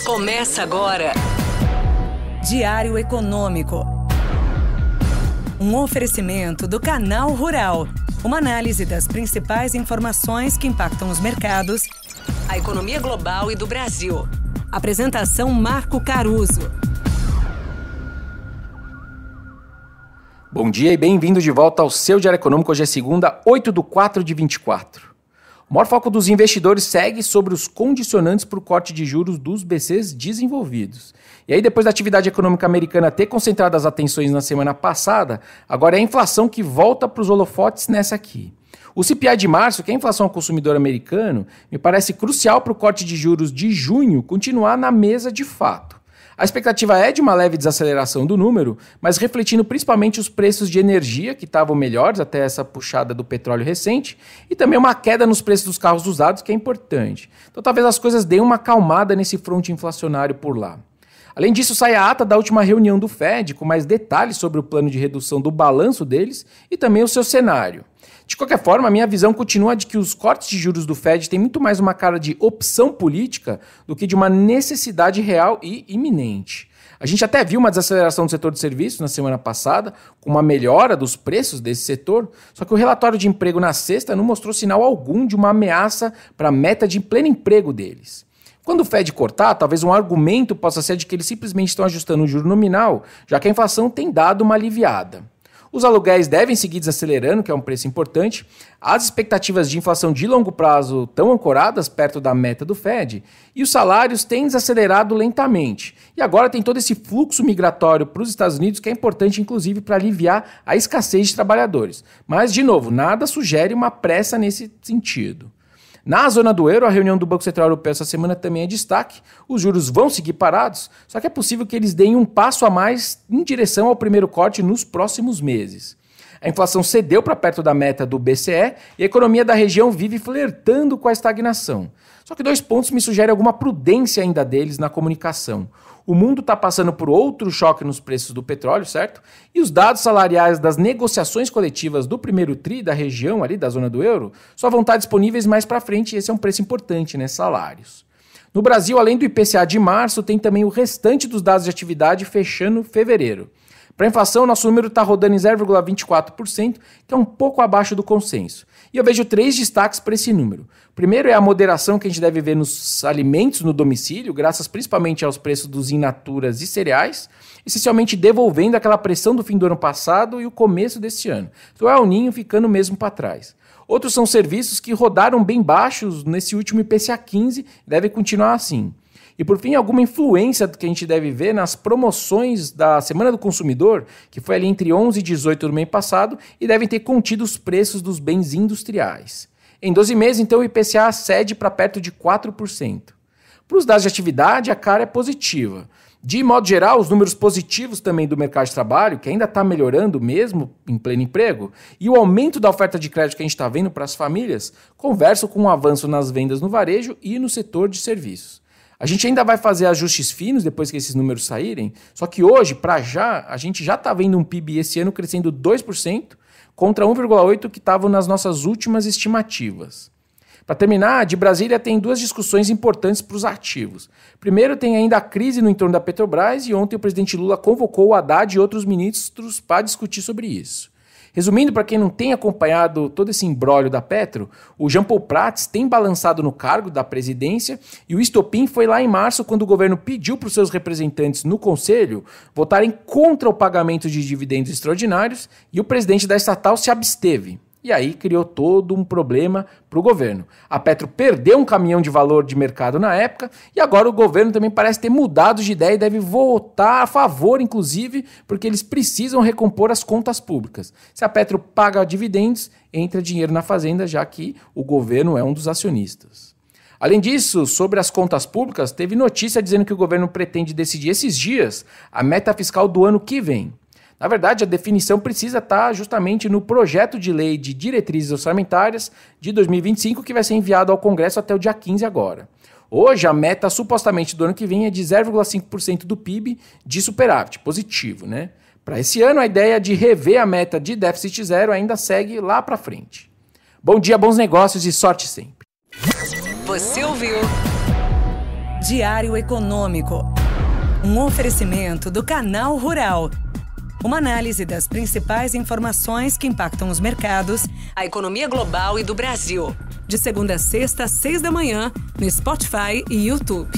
Começa agora. Diário Econômico. Um oferecimento do Canal Rural. Uma análise das principais informações que impactam os mercados, A economia global e do Brasil. Apresentação Marco Caruso. Bom dia e bem-vindo de volta ao seu Diário Econômico. Hoje é segunda, 8/4/24. O maior foco dos investidores segue sobre os condicionantes para o corte de juros dos BCs desenvolvidos. E aí, depois da atividade econômica americana ter concentrado as atenções na semana passada, agora é a inflação que volta para os holofotes nessa aqui. O CPI de março, que é a inflação ao consumidor americano, me parece crucial para o corte de juros de junho continuar na mesa de fato. A expectativa é de uma leve desaceleração do número, mas refletindo principalmente os preços de energia, que estavam melhores até essa puxada do petróleo recente, e também uma queda nos preços dos carros usados, que é importante. Então talvez as coisas deem uma acalmada nesse fronte inflacionário por lá. Além disso, sai a ata da última reunião do Fed, com mais detalhes sobre o plano de redução do balanço deles e também o seu cenário. De qualquer forma, a minha visão continua de que os cortes de juros do Fed têm muito mais uma cara de opção política do que de uma necessidade real e iminente. A gente até viu uma desaceleração do setor de serviços na semana passada, com uma melhora dos preços desse setor, só que o relatório de emprego na sexta não mostrou sinal algum de uma ameaça para a meta de pleno emprego deles. Quando o Fed cortar, talvez um argumento possa ser de que eles simplesmente estão ajustando o juro nominal, já que a inflação tem dado uma aliviada. Os aluguéis devem seguir desacelerando, que é um preço importante. As expectativas de inflação de longo prazo estão ancoradas perto da meta do Fed e os salários têm desacelerado lentamente. E agora tem todo esse fluxo migratório para os Estados Unidos que é importante, inclusive, para aliviar a escassez de trabalhadores. Mas, de novo, nada sugere uma pressa nesse sentido. Na zona do euro, a reunião do Banco Central Europeu essa semana também é destaque. Os juros vão seguir parados, só que é possível que eles deem um passo a mais em direção ao primeiro corte nos próximos meses. A inflação cedeu para perto da meta do BCE e a economia da região vive flertando com a estagnação. Só que 2 pontos me sugerem alguma prudência ainda deles na comunicação. O mundo está passando por outro choque nos preços do petróleo, certo? E os dados salariais das negociações coletivas do primeiro TRI da região ali da zona do euro só vão estar disponíveis mais para frente e esse é um preço importante, né? Salários. No Brasil, além do IPCA de março, tem também o restante dos dados de atividade fechando fevereiro. Para a inflação, nosso número está rodando em 0,24%, que é um pouco abaixo do consenso. E eu vejo 3 destaques para esse número. O primeiro é a moderação que a gente deve ver nos alimentos no domicílio, graças principalmente aos preços dos in naturas e cereais, essencialmente devolvendo aquela pressão do fim do ano passado e o começo deste ano. Então é o ninho ficando mesmo para trás. Outros são serviços que rodaram bem baixos nesse último IPCA 15 e devem continuar assim. E por fim, alguma influência que a gente deve ver nas promoções da Semana do Consumidor, que foi ali entre 11 e 18 do mês passado, e devem ter contido os preços dos bens industriais. Em 12 meses, então, o IPCA cede para perto de 4%. Para os dados de atividade, a cara é positiva. De modo geral, os números positivos também do mercado de trabalho, que ainda está melhorando mesmo em pleno emprego, e o aumento da oferta de crédito que a gente está vendo para as famílias, conversam com um avanço nas vendas no varejo e no setor de serviços. A gente ainda vai fazer ajustes finos depois que esses números saírem, só que hoje, para já, a gente já está vendo um PIB esse ano crescendo 2% contra 1,8% que estavam nas nossas últimas estimativas. Para terminar, de Brasília tem 2 discussões importantes para os ativos. Primeiro, tem ainda a crise no entorno da Petrobras e ontem o presidente Lula convocou o Haddad e outros ministros para discutir sobre isso. Resumindo, para quem não tem acompanhado todo esse imbróglio da Petro, o Jean Paul Prats tem balançado no cargo da presidência e o estopim foi lá em março quando o governo pediu para os seus representantes no Conselho votarem contra o pagamento de dividendos extraordinários e o presidente da estatal se absteve. E aí criou todo um problema para o governo. A Petro perdeu um caminhão de valor de mercado na época e agora o governo também parece ter mudado de ideia e deve votar a favor, inclusive, porque eles precisam recompor as contas públicas. Se a Petro paga dividendos, entra dinheiro na fazenda, já que o governo é um dos acionistas. Além disso, sobre as contas públicas, teve notícia dizendo que o governo pretende decidir esses dias a meta fiscal do ano que vem. Na verdade, a definição precisa estar justamente no projeto de lei de diretrizes orçamentárias de 2025, que vai ser enviado ao Congresso até o dia 15 agora. Hoje, a meta supostamente do ano que vem é de 0,5% do PIB de superávit, positivo, né? Para esse ano, a ideia de rever a meta de déficit zero ainda segue lá para frente. Bom dia, bons negócios e sorte sempre. Você ouviu Diário Econômico. Um oferecimento do Canal Rural. Uma análise das principais informações que impactam os mercados, a economia global e do Brasil. De segunda a sexta, às 6 da manhã, no Spotify e YouTube.